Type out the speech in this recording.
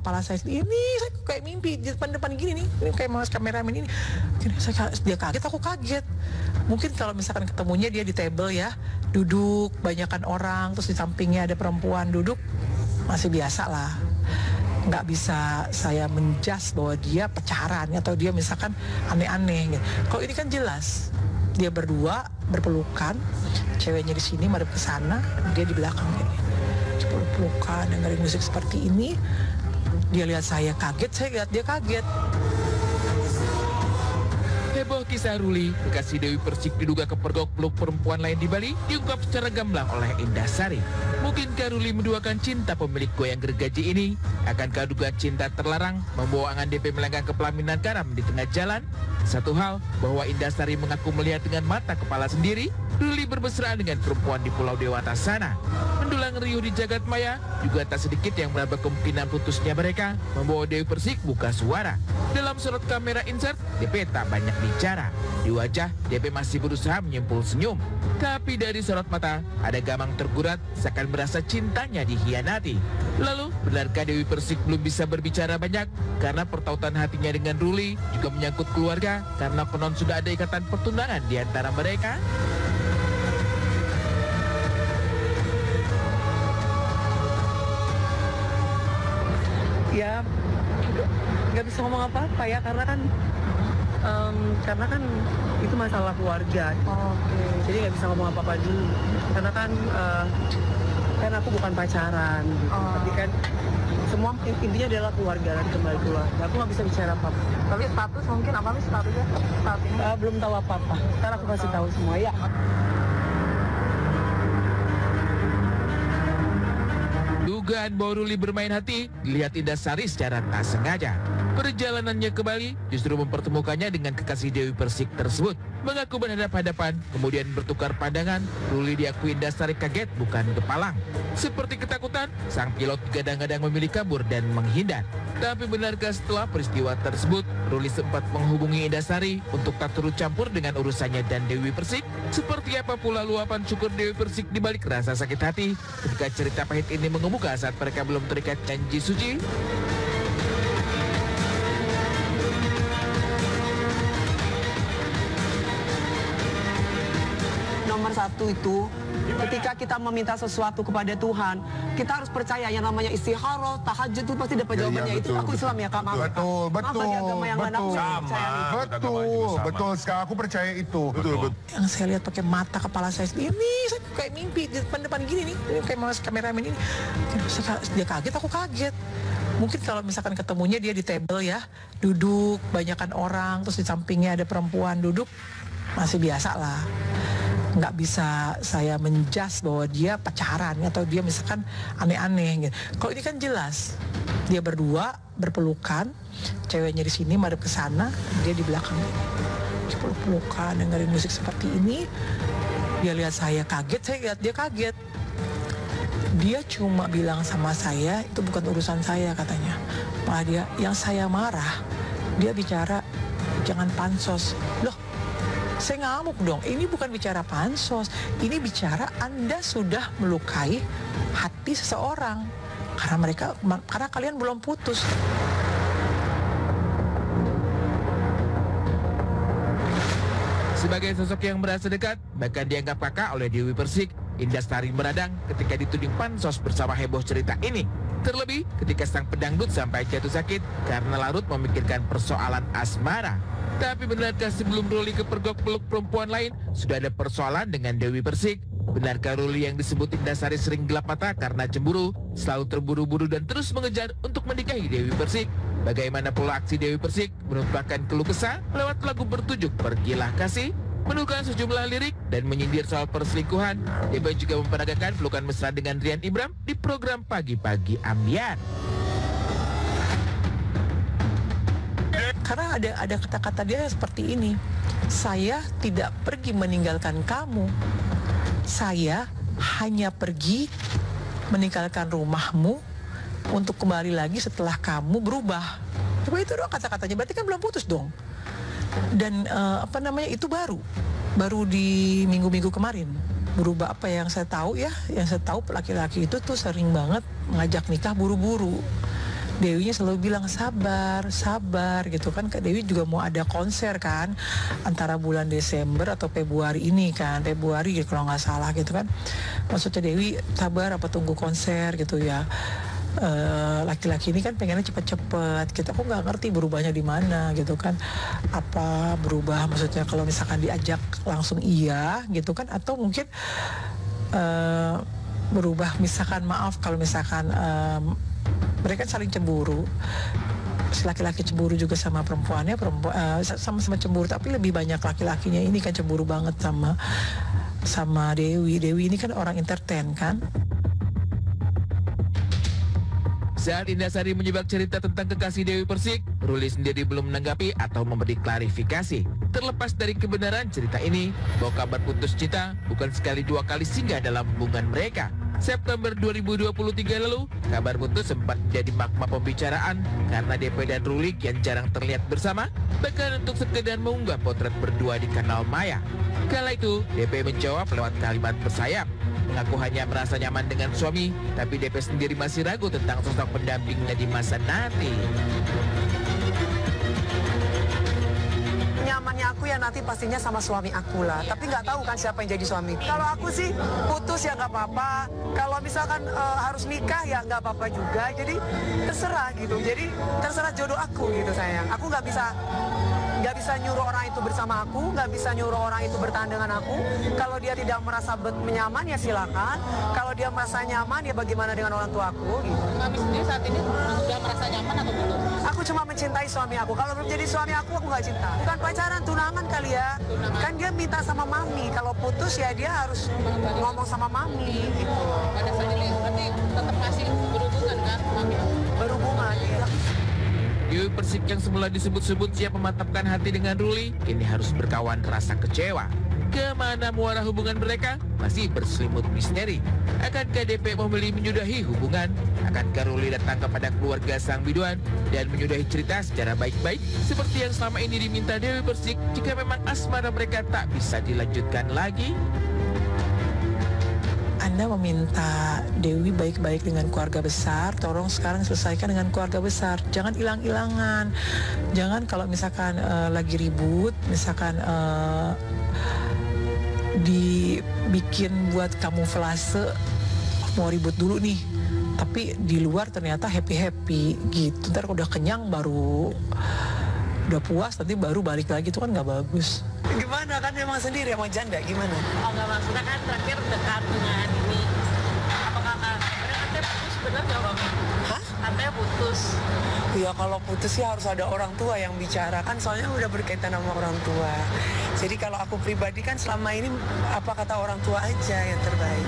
kepala saya, ini saya kayak mimpi di depan gini nih, ini kayak mas kameramen ini. Dia kaget, aku kaget. Mungkin kalau misalkan ketemunya dia di table ya, duduk banyakan orang, terus di sampingnya ada perempuan duduk, masih biasa lah. Nggak bisa saya menjudge bahwa dia pacaran atau dia misalkan aneh-aneh gitu. Kalau ini kan jelas dia berdua berpelukan, ceweknya di sini madep ke sana, dia di belakang gini. Peluk-pelukan, dengerin musik seperti ini. Dia lihat saya kaget, saya lihat dia kaget. Heboh kisah Ruli, kekasih Dewi Persik diduga kepergok peluk perempuan lain di Bali, diungkap secara gamblang oleh Indah Sari. Mungkinkah Ruli menduakan cinta pemilik goyang gergaji ini? Akankah dugaan cinta terlarang membawa angan DP melenggang ke pelaminan karam di tengah jalan? Satu hal, bahwa Indah Sari mengaku melihat dengan mata kepala sendiri, Ruli bermesraan dengan perempuan di Pulau Dewata sana. Mendulang riuh di jagat maya, juga tak sedikit yang meraba kemungkinan putusnya mereka, membawa Dewi Persik buka suara. Dalam sorot kamera insert, DP tak banyak bicara. Di wajah, DP masih berusaha menyimpul senyum. Tapi dari sorot mata, ada gamang tergurat seakan merasa cintanya dihianati. Lalu, benarkah Dewi Persik belum bisa berbicara banyak? Karena pertautan hatinya dengan Ruli juga menyangkut keluarga, karena konon sudah ada ikatan pertunangan di antara mereka? Ya, nggak bisa ngomong apa-apa ya, karena kan itu masalah keluarga. Jadi nggak bisa ngomong apa-apa dulu, karena kan aku bukan pacaran gitu. Tapi kan semua intinya adalah keluarga dan kembali keluarga. Aku nggak bisa bicara apa-apa. Tapi status mungkin apa nih statusnya saat ini? Belum tahu apa-apa. Ntar aku kasih tahu semua ya. Dugaan bahwa Ruli bermain hati dilihat Indah Sari secara tak sengaja. Perjalanannya ke Bali justru mempertemukannya dengan kekasih Dewi Persik tersebut. Mengaku berhadapan-hadapan, kemudian bertukar pandangan. Ruli diakui Indah Sari kaget bukan kepalang. Seperti ketakutan, sang pilot kadang-kadang memilih kabur dan menghindar. Tapi benarkah setelah peristiwa tersebut, Ruli sempat menghubungi Indah Sari untuk tak turut campur dengan urusannya dan Dewi Persik? Seperti apa pula luapan syukur Dewi Persik di balik rasa sakit hati ketika cerita pahit ini mengemuka saat mereka belum terikat janji suci? Nomor satu itu, ketika kita meminta sesuatu kepada Tuhan, kita harus percaya yang namanya istikharah, tahajud itu pasti dapat jawabannya. Itu aku Islam ya Kak. Betul. Bagi agama yang lain aku percaya. Betul. Sekarang aku percaya itu. Betul. Yang saya lihat pakai mata kepala saya, ini saya kayak mimpi di depan gini nih, ini kayak mas kameramen ini. Dia kaget, aku kaget. Mungkin kalau misalkan ketemunya dia di table ya, duduk banyakan orang, terus di sampingnya ada perempuan duduk, masih biasa lah. Nggak bisa saya menjudge bahwa dia pacaran atau dia misalkan aneh-aneh gitu. Kalau ini kan jelas dia berdua berpelukan, ceweknya di sini madep ke sana, dia di belakang gini. Peluk-pelukan, dengerin musik seperti ini. Dia lihat saya kaget, saya lihat dia kaget. Dia cuma bilang sama saya, itu bukan urusan saya katanya. Malah dia, yang saya marah, dia bicara jangan pansos. Loh, saya ngamuk dong, ini bukan bicara pansos, ini bicara Anda sudah melukai hati seseorang karena kalian belum putus. Sebagai sosok yang merasa dekat, bahkan dianggap kakak oleh Dewi Persik, Indah Sari meradang ketika dituding pansos bersama heboh cerita ini. Terlebih ketika sang pedangdut sampai jatuh sakit karena larut memikirkan persoalan asmara. Tapi benarkah sebelum Ruli kepergok peluk perempuan lain, sudah ada persoalan dengan Dewi Persik? Benarkah Ruli yang disebut Indah Sari sering gelap mata karena cemburu, selalu terburu-buru dan terus mengejar untuk menikahi Dewi Persik? Bagaimana pula aksi Dewi Persik menumpahkan keluh kesah lewat lagu bertujuk Pergilah Kasih? Menukan sejumlah lirik dan menyindir soal perselingkuhan. Dewi juga memperagakan pelukan mesra dengan Rian Ibram di program Pagi-Pagi Ambiar. Karena ada kata-kata dia seperti ini, saya tidak pergi meninggalkan kamu, saya hanya pergi meninggalkan rumahmu untuk kembali lagi setelah kamu berubah. Coba itu doang kata-katanya, berarti kan belum putus dong. Dan itu baru di minggu-minggu kemarin berubah. Apa yang saya tahu ya, yang saya tahu laki-laki itu tuh sering banget ngajak nikah buru-buru. Dewinya selalu bilang sabar, sabar gitu kan. Kak Dewi juga mau ada konser kan antara bulan Desember atau Februari ini kan, Februari gitu kalau nggak salah gitu kan. Maksudnya Dewi sabar apa tunggu konser gitu ya. Laki-laki ini kan pengennya cepet-cepet gitu. Aku nggak ngerti berubahnya di mana gitu kan. Apa berubah maksudnya kalau misalkan diajak langsung iya gitu kan, atau mungkin berubah misalkan maaf kalau misalkan mereka saling cemburu. Laki-laki cemburu juga sama perempuannya, sama-sama cemburu, tapi lebih banyak laki-lakinya ini kan cemburu banget sama Dewi. Dewi ini kan orang entertain kan. Saat Indasari menyebab cerita tentang kekasih Dewi Persik, Ruli sendiri belum menanggapi atau memberi klarifikasi. Terlepas dari kebenaran cerita ini, bahwa kabar putus cinta bukan sekali dua kali singgah dalam hubungan mereka. September 2023 lalu, kabar putus sempat menjadi magma pembicaraan karena DP dan Ruli yang jarang terlihat bersama, bahkan untuk sekedar mengunggah potret berdua di kanal Maya. Kala itu, DP menjawab lewat kalimat bersayap, mengaku hanya merasa nyaman dengan suami, tapi DP sendiri masih ragu tentang sosok pendampingnya di masa nanti. Nyamannya aku ya nanti pastinya sama suami aku lah, tapi nggak tahu kan siapa yang jadi suami. Kalau aku sih putus ya nggak apa-apa, kalau misalkan harus nikah ya nggak apa-apa juga, jadi terserah gitu, jadi terserah jodoh aku gitu sayang. Aku nggak bisa nyuruh orang itu bersama aku, nggak bisa nyuruh orang itu bertahan dengan aku. Kalau dia tidak merasa nyaman ya silakan, kalau dia merasa nyaman ya bagaimana dengan orang tua aku gitu. Mami sendiri saat ini sudah merasa nyaman atau belum? Aku cuma mencintai suami aku. Kalau belum jadi suami aku nggak cinta. Bukan pacaran, tunangan kali ya. Tunangan. Kan dia minta sama mami. Kalau putus ya dia harus ngomong sama mami gitu. Pada saat ini berarti tetap masih berhubungan kan, Mami? Berhubungan ya. Dewi Persik yang semula disebut-sebut siap memantapkan hati dengan Ruli, kini harus berkawan rasa kecewa. Kemana muara hubungan mereka? Masih berselimut misteri. Akankah DP memilih menyudahi hubungan? Akankah Ruli datang kepada keluarga sang biduan dan menyudahi cerita secara baik-baik seperti yang selama ini diminta Dewi Persik jika memang asmara mereka tak bisa dilanjutkan lagi? Anda meminta Dewi baik-baik dengan keluarga besar, tolong sekarang selesaikan dengan keluarga besar. Jangan hilang-hilangan. Jangan kalau misalkan lagi ribut, misalkan dibikin buat kamuflase, mau ribut dulu nih. Tapi di luar ternyata happy-happy gitu. Ntar udah kenyang baru, udah puas nanti baru balik lagi, itu kan nggak bagus. Gimana kan emang sendiri, emang janda gimana? Oh nggak, maksudnya kan terakhir dekat dengan ini. Apakah katanya putus benar nggak, Mami? Hah? Katanya putus. Ya kalau putus sih harus ada orang tua yang bicara kan, soalnya udah berkaitan sama orang tua. Jadi kalau aku pribadi kan selama ini apa kata orang tua aja yang terbaik.